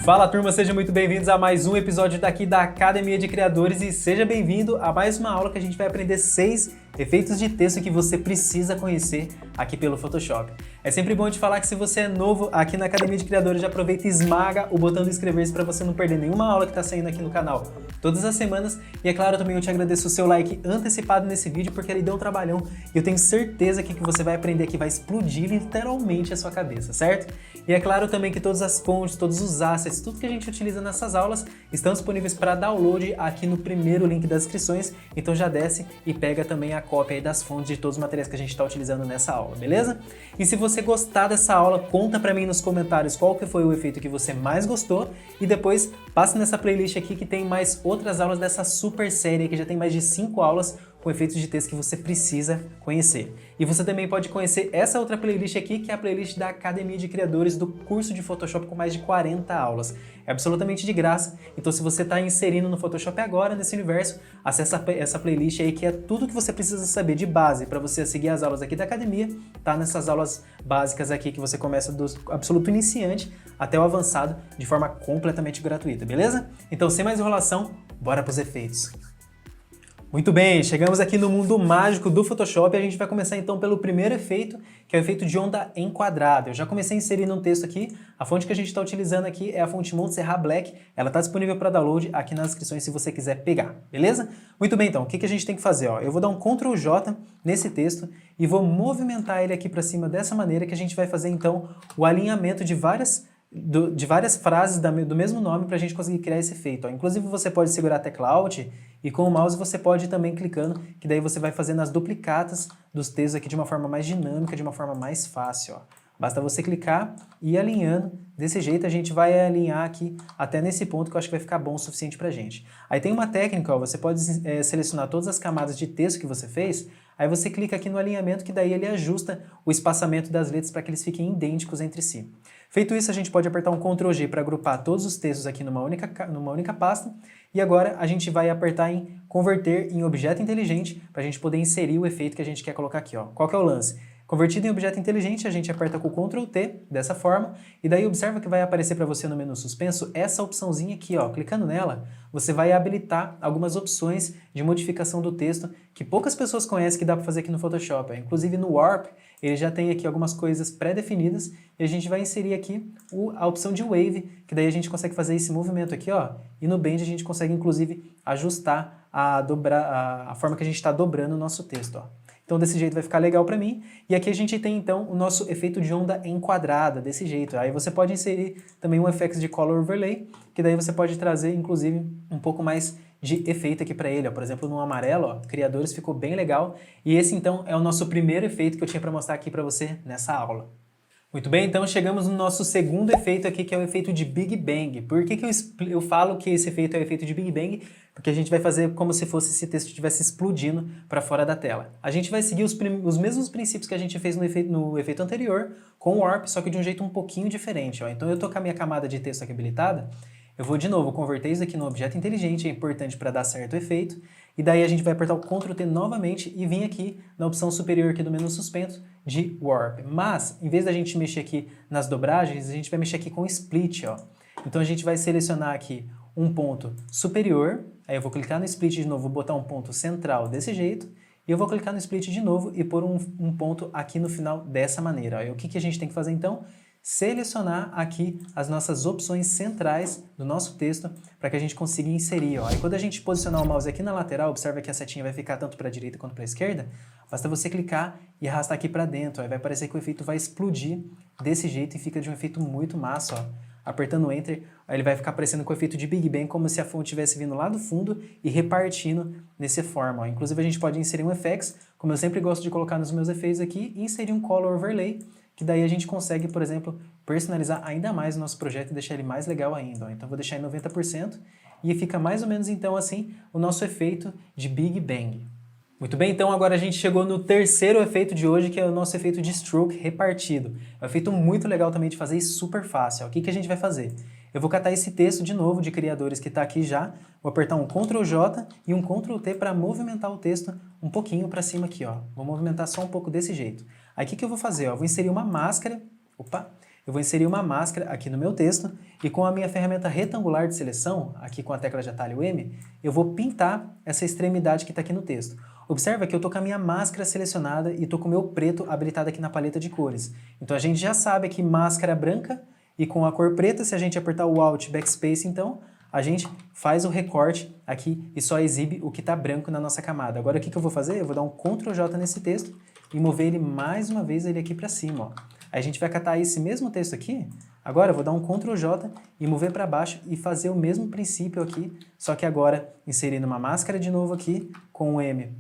Fala turma, sejam muito bem-vindos a mais um episódio daqui da Academia de Criadores e seja bem-vindo a mais uma aula que a gente vai aprender 6 efeitos de texto que você precisa conhecer aqui pelo Photoshop. É sempre bom te falar que se você é novo aqui na Academia de Criadores, já aproveita e esmaga o botão de inscrever-se para você não perder nenhuma aula que está saindo aqui no canal todas as semanas. E é claro, também eu te agradeço o seu like antecipado nesse vídeo porque ele deu um trabalhão e eu tenho certeza que o que você vai aprender aqui vai explodir literalmente a sua cabeça, certo? E é claro também que todas as fontes, todos os assets, tudo que a gente utiliza nessas aulas estão disponíveis para download aqui no primeiro link das inscrições, então já desce e pega também a cópia aí das fontes de todos os materiais que a gente está utilizando nessa aula, beleza? E se você gostar dessa aula, conta para mim nos comentários qual que foi o efeito que você mais gostou e depois passa nessa playlist aqui que tem mais outras aulas dessa super série que já tem mais de 5 aulas com efeitos de texto que você precisa conhecer. E você também pode conhecer essa outra playlist aqui, que é a playlist da Academia de Criadores do curso de Photoshop com mais de 40 aulas. É absolutamente de graça, então se você está inserindo no Photoshop agora, nesse universo, acessa essa playlist aí que é tudo que você precisa saber de base para você seguir as aulas aqui da Academia, tá nessas aulas básicas aqui que você começa do absoluto iniciante até o avançado de forma completamente gratuita, beleza? Então sem mais enrolação, bora para os efeitos. Muito bem, chegamos aqui no mundo mágico do Photoshop e a gente vai começar então pelo primeiro efeito, que é o efeito de onda enquadrada. Eu já comecei a inserir num texto aqui, a fonte que a gente está utilizando aqui é a fonte Montserrat Black, ela está disponível para download aqui nas descrições se você quiser pegar, beleza? Muito bem então, o que a gente tem que fazer? Ó? Eu vou dar um Ctrl J nesse texto e vou movimentar ele aqui para cima dessa maneira que a gente vai fazer então o alinhamento de várias frases do mesmo nome para a gente conseguir criar esse efeito. Ó. Inclusive você pode segurar a tecla Alt e com o mouse você pode ir também clicando, que daí você vai fazendo as duplicatas dos textos aqui de uma forma mais dinâmica, de uma forma mais fácil. Ó. Basta você clicar e ir alinhando. Desse jeito a gente vai alinhar aqui até nesse ponto que eu acho que vai ficar bom o suficiente pra gente. Aí tem uma técnica, ó, você pode selecionar todas as camadas de texto que você fez, aí você clica aqui no alinhamento que daí ele ajusta o espaçamento das letras para que eles fiquem idênticos entre si. Feito isso, a gente pode apertar um Ctrl G para agrupar todos os textos aqui numa única pasta. E agora a gente vai apertar em converter em objeto inteligente para a gente poder inserir o efeito que a gente quer colocar aqui. Ó. Qual que é o lance? Convertido em objeto inteligente, a gente aperta com o Ctrl T, dessa forma, e daí observa que vai aparecer para você no menu suspenso essa opçãozinha aqui, ó. Clicando nela, você vai habilitar algumas opções de modificação do texto que poucas pessoas conhecem que dá para fazer aqui no Photoshop. Inclusive no Warp, ele já tem aqui algumas coisas pré-definidas e a gente vai inserir aqui a opção de Wave, que daí a gente consegue fazer esse movimento aqui, ó. E no Bend a gente consegue, inclusive, ajustar a forma que a gente está dobrando o nosso texto, ó. Então desse jeito vai ficar legal para mim. E aqui a gente tem então o nosso efeito de onda enquadrada, desse jeito. Aí você pode inserir também um FX de Color Overlay, que daí você pode trazer inclusive um pouco mais de efeito aqui para ele. Ó. Por exemplo, no amarelo, ó, Criadores ficou bem legal. E esse então é o nosso primeiro efeito que eu tinha para mostrar aqui para você nessa aula. Muito bem, então chegamos no nosso segundo efeito aqui, que é o efeito de Big Bang. Por que eu falo que esse efeito é o efeito de Big Bang? Porque a gente vai fazer como se fosse esse texto estivesse explodindo para fora da tela. A gente vai seguir os mesmos princípios que a gente fez no efeito anterior, com o Warp, só que de um jeito um pouquinho diferente. Ó. Então eu estou com a minha camada de texto aqui habilitada, eu vou de novo converter isso aqui no objeto inteligente, é importante para dar certo o efeito, e daí a gente vai apertar o Ctrl T novamente e vir aqui na opção superior aqui do menu suspenso de Warp. Mas, em vez da gente mexer aqui nas dobragens, a gente vai mexer aqui com Split, ó. Então a gente vai selecionar aqui um ponto superior, aí eu vou clicar no Split de novo, vou botar um ponto central desse jeito, e eu vou clicar no Split de novo e pôr um ponto aqui no final dessa maneira. Ó. E o que a gente tem que fazer então? Selecionar aqui as nossas opções centrais do nosso texto para que a gente consiga inserir. Ó. E quando a gente posicionar o mouse aqui na lateral, observa que a setinha vai ficar tanto para a direita quanto para a esquerda, basta você clicar e arrastar aqui para dentro. Aí vai parecer que o efeito vai explodir desse jeito e fica de um efeito muito massa. Ó. Apertando o Enter, aí ele vai ficar aparecendo com o efeito de Big Bang, como se a fonte estivesse vindo lá do fundo e repartindo nessa forma. Ó. Inclusive a gente pode inserir um FX, como eu sempre gosto de colocar nos meus efeitos aqui, e inserir um Color Overlay, que daí a gente consegue, por exemplo, personalizar ainda mais o nosso projeto e deixar ele mais legal ainda. Ó. Então vou deixar em 90% e fica mais ou menos então assim o nosso efeito de Big Bang. Muito bem, então agora a gente chegou no terceiro efeito de hoje, que é o nosso efeito de stroke repartido. É um efeito muito legal também de fazer e super fácil. Ó. O que a gente vai fazer? Eu vou catar esse texto de novo de Criadores que está aqui já, vou apertar um Ctrl J e um Ctrl T para movimentar o texto um pouquinho para cima aqui. Ó. Vou movimentar só um pouco desse jeito. Aí o que eu vou fazer? Ó? Vou inserir uma máscara Opa! Eu vou inserir uma máscara aqui no meu texto e com a minha ferramenta retangular de seleção, aqui com a tecla de atalho M, eu vou pintar essa extremidade que está aqui no texto. Observa que eu estou com a minha máscara selecionada e estou com o meu preto habilitado aqui na paleta de cores. Então a gente já sabe que máscara branca e com a cor preta, se a gente apertar o Alt Backspace, então, a gente faz o recorte aqui e só exibe o que está branco na nossa camada. Agora o que eu vou fazer? Eu vou dar um Ctrl J nesse texto e mover ele mais uma vez ele aqui para cima. Ó. Aí a gente vai catar esse mesmo texto aqui, agora eu vou dar um Ctrl J e mover para baixo e fazer o mesmo princípio aqui, só que agora inserindo uma máscara de novo aqui, com o M,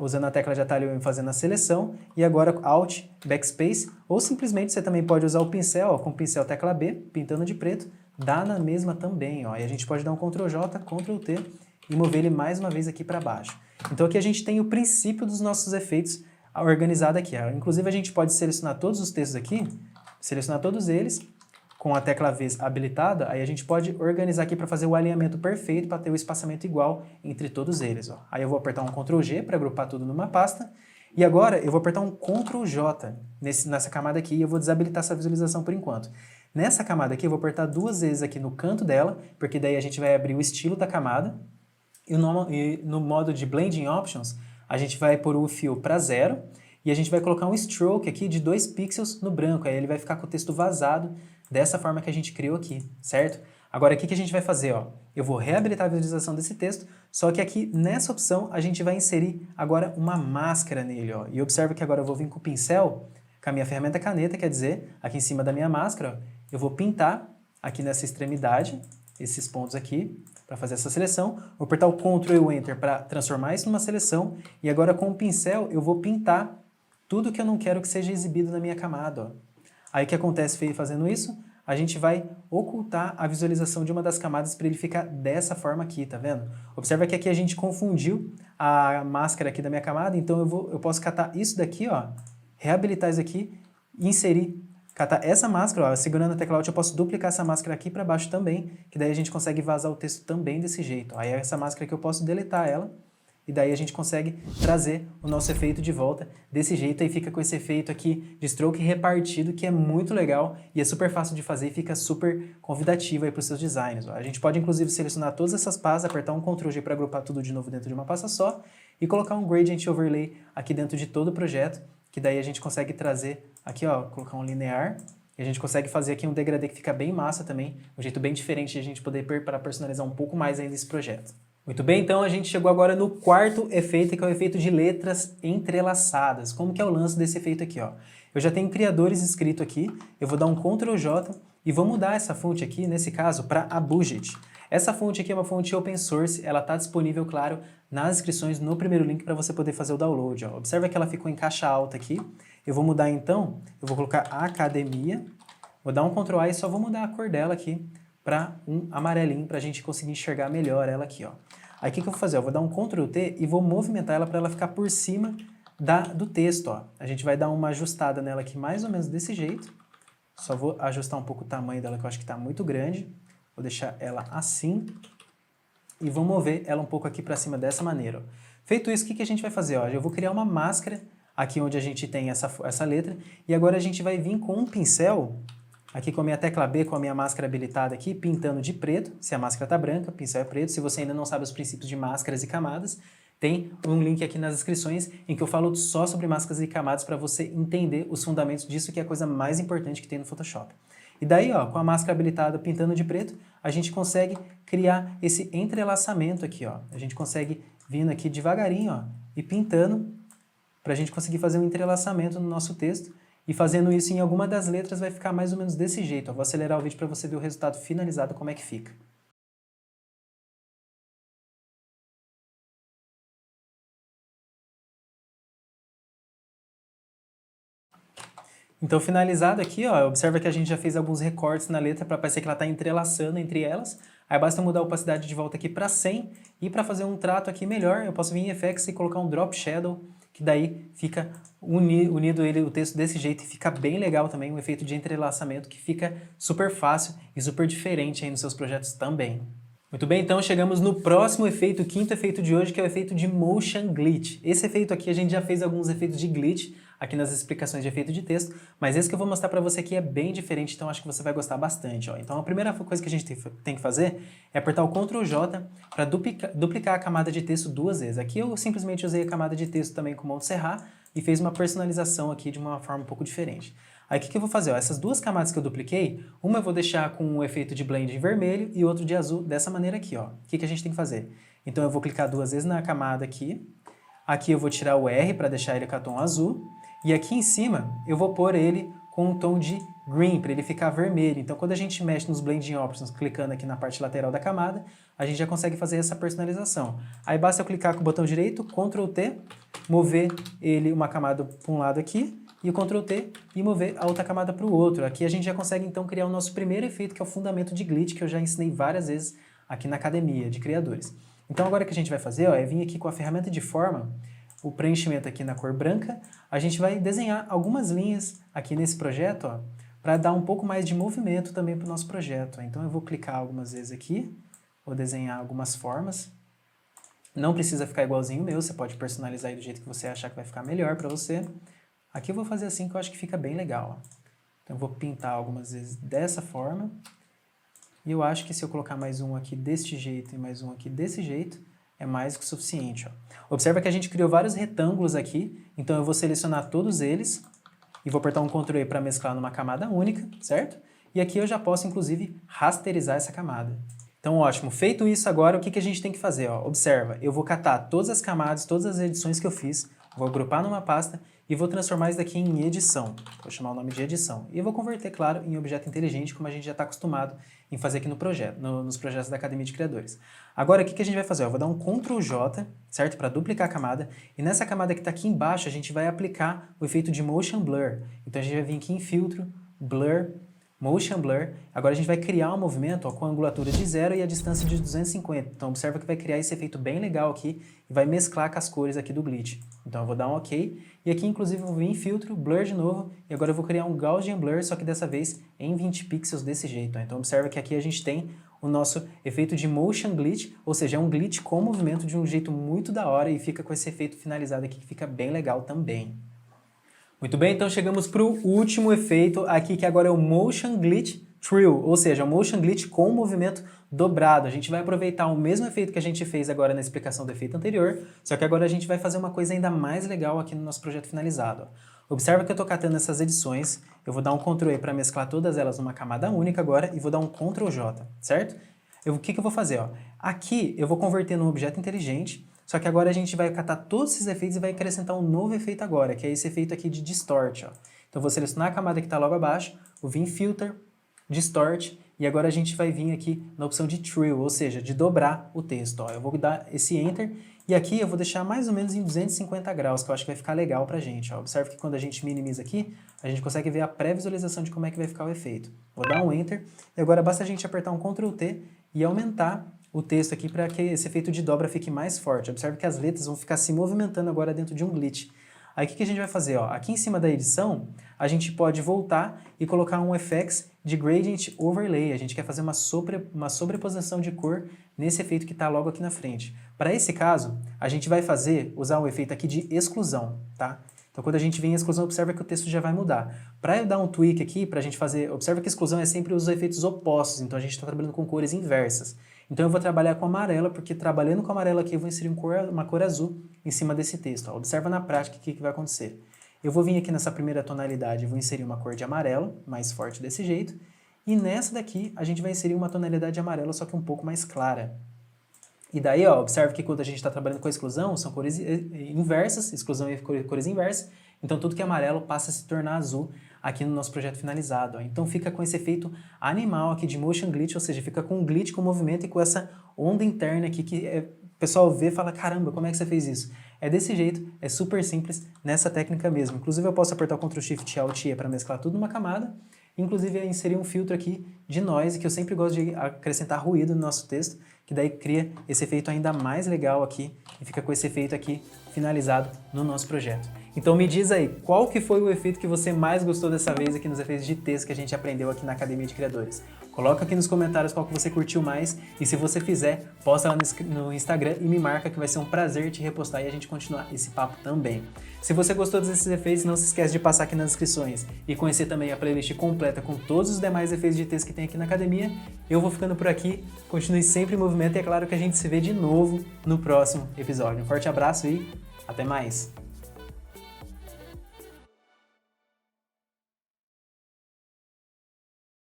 usando a tecla de atalho M fazendo a seleção, e agora Alt, Backspace, ou simplesmente você também pode usar o pincel, ó, com o pincel tecla B, pintando de preto, dá na mesma também, ó, e a gente pode dar um Ctrl J, Ctrl T e mover ele mais uma vez aqui para baixo. Então aqui a gente tem o princípio dos nossos efeitos organizado aqui. Inclusive a gente pode selecionar todos os textos aqui, selecionar todos eles, com a tecla V habilitada, aí a gente pode organizar aqui para fazer o alinhamento perfeito, para ter o espaçamento igual entre todos eles. Ó. Aí eu vou apertar um Ctrl G para agrupar tudo numa pasta, e agora eu vou apertar um Ctrl J nessa camada aqui e eu vou desabilitar essa visualização por enquanto. Nessa camada aqui eu vou apertar 2 vezes aqui no canto dela, porque daí a gente vai abrir o estilo da camada, e no modo de Blending Options, a gente vai pôr o fio para 0 e a gente vai colocar um stroke aqui de 2 pixels no branco, aí ele vai ficar com o texto vazado dessa forma que a gente criou aqui, certo? Agora, o que a gente vai fazer? Ó? Eu vou reabilitar a visualização desse texto, só que aqui nessa opção a gente vai inserir agora uma máscara nele. Ó. E observa que agora eu vou vir com o pincel, com a minha ferramenta caneta, quer dizer, aqui em cima da minha máscara, ó, eu vou pintar aqui nessa extremidade, esses pontos aqui, para fazer essa seleção. Vou apertar o Ctrl e o Enter para transformar isso numa seleção. E agora com o pincel eu vou pintar tudo que eu não quero que seja exibido na minha camada. Ó. Aí o que acontece fazendo isso? A gente vai ocultar a visualização de uma das camadas para ele ficar dessa forma aqui, tá vendo? Observa que aqui a gente confundiu a máscara aqui da minha camada, então eu posso catar isso daqui, ó, reabilitar isso aqui e inserir. Catar essa máscara, ó, segurando a tecla Alt, eu posso duplicar essa máscara aqui para baixo também, que daí a gente consegue vazar o texto também desse jeito. Aí essa máscara aqui eu posso deletar ela, e daí a gente consegue trazer o nosso efeito de volta desse jeito, aí fica com esse efeito aqui de stroke repartido, que é muito legal e é super fácil de fazer e fica super convidativo aí para os seus designs. Ó. A gente pode inclusive selecionar todas essas pastas, apertar um Ctrl G para agrupar tudo de novo dentro de uma pasta só, e colocar um Gradient Overlay aqui dentro de todo o projeto, que daí a gente consegue trazer aqui, ó, colocar um linear, e a gente consegue fazer aqui um degradê que fica bem massa também, um jeito bem diferente de a gente poder personalizar um pouco mais ainda esse projeto. Muito bem, então a gente chegou agora no quarto efeito, que é o efeito de letras entrelaçadas. Como que é o lance desse efeito aqui, ó? Eu já tenho criadores escrito aqui, eu vou dar um Ctrl J e vou mudar essa fonte aqui, nesse caso, para a Budget. Essa fonte aqui é uma fonte open source, ela está disponível, claro, nas inscrições no primeiro link para você poder fazer o download. Ó. Observa que ela ficou em caixa alta aqui. Eu vou mudar então, eu vou colocar Academia, vou dar um Ctrl A e só vou mudar a cor dela aqui para um amarelinho, para a gente conseguir enxergar melhor ela aqui. Ó. Aí o que eu vou fazer? Eu vou dar um Ctrl T e vou movimentar ela para ela ficar por cima do texto. Ó. A gente vai dar uma ajustada nela aqui mais ou menos desse jeito. Só vou ajustar um pouco o tamanho dela, que eu acho que está muito grande. Vou deixar ela assim e vou mover ela um pouco aqui para cima dessa maneira. Ó. Feito isso, o que a gente vai fazer? Ó? Eu vou criar uma máscara aqui onde a gente tem essa letra e agora a gente vai vir com um pincel, aqui com a minha tecla B, com a minha máscara habilitada aqui, pintando de preto. Se a máscara está branca, o pincel é preto. Se você ainda não sabe os princípios de máscaras e camadas, tem um link aqui nas descrições em que eu falo só sobre máscaras e camadas para você entender os fundamentos disso, que é a coisa mais importante que tem no Photoshop. E daí, ó, com a máscara habilitada pintando de preto, a gente consegue criar esse entrelaçamento aqui, ó. A gente consegue vindo aqui devagarinho, ó, e pintando para a gente conseguir fazer um entrelaçamento no nosso texto. E fazendo isso em alguma das letras vai ficar mais ou menos desse jeito. Eu vou acelerar o vídeo para você ver o resultado finalizado, como é que fica. Então, finalizado aqui, ó, observa que a gente já fez alguns recortes na letra para parecer que ela está entrelaçando entre elas. Aí basta mudar a opacidade de volta aqui para 100. E para fazer um trato aqui melhor, eu posso vir em Effects e colocar um Drop Shadow, que daí fica unido o texto desse jeito e fica bem legal também, um efeito de entrelaçamento que fica super fácil e super diferente aí nos seus projetos também. Muito bem, então chegamos no próximo efeito, o quinto efeito de hoje, que é o efeito de Motion Glitch. Esse efeito aqui a gente já fez alguns efeitos de glitch aqui nas explicações de efeito de texto, mas esse que eu vou mostrar para você aqui é bem diferente, então acho que você vai gostar bastante. Ó. Então a primeira coisa que a gente tem que fazer é apertar o Ctrl J para duplicar a camada de texto 2 vezes. Aqui eu simplesmente usei a camada de texto também com Montserrat e fez uma personalização aqui de uma forma um pouco diferente. Aí o que eu vou fazer? Ó, essas duas camadas que eu dupliquei, uma eu vou deixar com o efeito de blend em vermelho e outro de azul dessa maneira aqui. Ó. O que a gente tem que fazer? Então eu vou clicar 2 vezes na camada aqui, aqui eu vou tirar o R para deixar ele com a tom azul, e aqui em cima eu vou pôr ele com um tom de green, para ele ficar vermelho. Então quando a gente mexe nos blending options, clicando aqui na parte lateral da camada, a gente já consegue fazer essa personalização. Aí basta eu clicar com o botão direito, Ctrl T, mover ele uma camada para um lado aqui, e o Ctrl T e mover a outra camada para o outro. Aqui a gente já consegue então criar o nosso primeiro efeito, que é o fundamento de glitch, que eu já ensinei várias vezes aqui na academia de criadores. Então agora o que a gente vai fazer ó, é vir aqui com a ferramenta de forma, o preenchimento aqui na cor branca, a gente vai desenhar algumas linhas aqui nesse projeto para dar um pouco mais de movimento também para o nosso projeto. Então eu vou clicar algumas vezes aqui, vou desenhar algumas formas. Não precisa ficar igualzinho o meu, você pode personalizar aí do jeito que você achar que vai ficar melhor para você. Aqui eu vou fazer assim que eu acho que fica bem legal. Ó. Então eu vou pintar algumas vezes dessa forma. E eu acho que se eu colocar mais um aqui deste jeito e mais um aqui desse jeito, é mais que o suficiente. Ó. Observa que a gente criou vários retângulos aqui, então eu vou selecionar todos eles e vou apertar um Ctrl E para mesclar numa camada única, certo? E aqui eu já posso, inclusive, rasterizar essa camada. Então, ótimo. Feito isso agora, o que a gente tem que fazer? Ó? Observa, eu vou catar todas as camadas, todas as edições que eu fiz, vou agrupar numa pasta e vou transformar isso daqui em edição. Vou chamar o nome de edição. E eu vou converter, claro, em objeto inteligente, como a gente já está acostumado em fazer aqui no projeto, nos projetos da Academia de Criadores. Agora, o que a gente vai fazer? Eu vou dar um Ctrl J, certo? Para duplicar a camada. E nessa camada que está aqui embaixo, a gente vai aplicar o efeito de Motion Blur. Então, a gente vai vir aqui em Filtro, Blur, Motion Blur. Agora a gente vai criar um movimento ó, com a angulatura de 0 e a distância de 250. Então observa que vai criar esse efeito bem legal aqui e vai mesclar com as cores aqui do glitch. Então eu vou dar um OK. E aqui inclusive eu vou vir em Filtro, Blur de novo. E agora eu vou criar um Gaussian Blur, só que dessa vez em 20 pixels desse jeito. Ó. Então observa que aqui a gente tem o nosso efeito de Motion Glitch, ou seja, é um glitch com movimento de um jeito muito da hora e fica com esse efeito finalizado aqui que fica bem legal também. Muito bem, então chegamos para o último efeito aqui, que agora é o Motion Glitch Trill, ou seja, o Motion Glitch com movimento dobrado. A gente vai aproveitar o mesmo efeito que a gente fez agora na explicação do efeito anterior, só que agora a gente vai fazer uma coisa ainda mais legal aqui no nosso projeto finalizado. Ó. Observa que eu estou catando essas edições, eu vou dar um Ctrl E para mesclar todas elas numa camada única agora e vou dar um Ctrl J, certo? O que eu vou fazer? Ó? Aqui eu vou converter num objeto inteligente, só que agora a gente vai catar todos esses efeitos e vai acrescentar um novo efeito agora, que é esse efeito aqui de Distort. Ó. Então eu vou selecionar a camada que está logo abaixo, vou vir em Filter, Distort, e agora a gente vai vir aqui na opção de Trill, ou seja, de dobrar o texto. Ó. Eu vou dar esse Enter, e aqui eu vou deixar mais ou menos em 250 graus, que eu acho que vai ficar legal pra gente. Ó. Observe que quando a gente minimiza aqui, a gente consegue ver a pré-visualização de como é que vai ficar o efeito. Vou dar um Enter, e agora basta a gente apertar um Ctrl T e aumentar o texto aqui para que esse efeito de dobra fique mais forte. Observe que as letras vão ficar se movimentando agora dentro de um glitch. Aí o que a gente vai fazer? Ó? Aqui em cima da edição, a gente pode voltar e colocar um FX de Gradient Overlay. A gente quer fazer uma sobreposição de cor nesse efeito que está logo aqui na frente. Para esse caso, a gente vai usar um efeito aqui de exclusão, tá? Então, quando a gente vem em exclusão, observa que o texto já vai mudar. Para eu dar um tweak aqui, para a gente fazer... Observa que exclusão é sempre os efeitos opostos, então a gente está trabalhando com cores inversas. Então, eu vou trabalhar com amarela, porque trabalhando com amarelo aqui, eu vou inserir uma cor azul em cima desse texto. Ó. Observa na prática o que vai acontecer. Eu vou vir aqui nessa primeira tonalidade, vou inserir uma cor de amarelo, mais forte desse jeito. E nessa daqui, a gente vai inserir uma tonalidade de amarelo, só que um pouco mais clara. E daí, ó, observe que quando a gente está trabalhando com a exclusão, são cores inversas, exclusão e cores inversas, então tudo que é amarelo passa a se tornar azul aqui no nosso projeto finalizado. Ó. Então fica com esse efeito animal aqui de Motion Glitch, ou seja, fica com um glitch com movimento e com essa onda interna aqui que o pessoal vê e fala, caramba, como é que você fez isso? É desse jeito, é super simples, nessa técnica mesmo. Inclusive eu posso apertar o Ctrl Shift Alt E para mesclar tudo numa camada, inclusive eu inseri um filtro aqui de noise, que eu sempre gosto de acrescentar ruído no nosso texto, que daí cria esse efeito ainda mais legal aqui e fica com esse efeito aqui finalizado no nosso projeto. Então me diz aí, qual que foi o efeito que você mais gostou dessa vez aqui nos efeitos de texto que a gente aprendeu aqui na Academia de Criadores? Coloca aqui nos comentários qual que você curtiu mais e se você fizer, posta lá no Instagram e me marca que vai ser um prazer te repostar e a gente continuar esse papo também. Se você gostou desses efeitos, não se esquece de passar aqui nas descrições e conhecer também a playlist completa com todos os demais efeitos de texto que tem aqui na academia. Eu vou ficando por aqui, continue sempre em movimento e é claro que a gente se vê de novo no próximo episódio. Um forte abraço e até mais!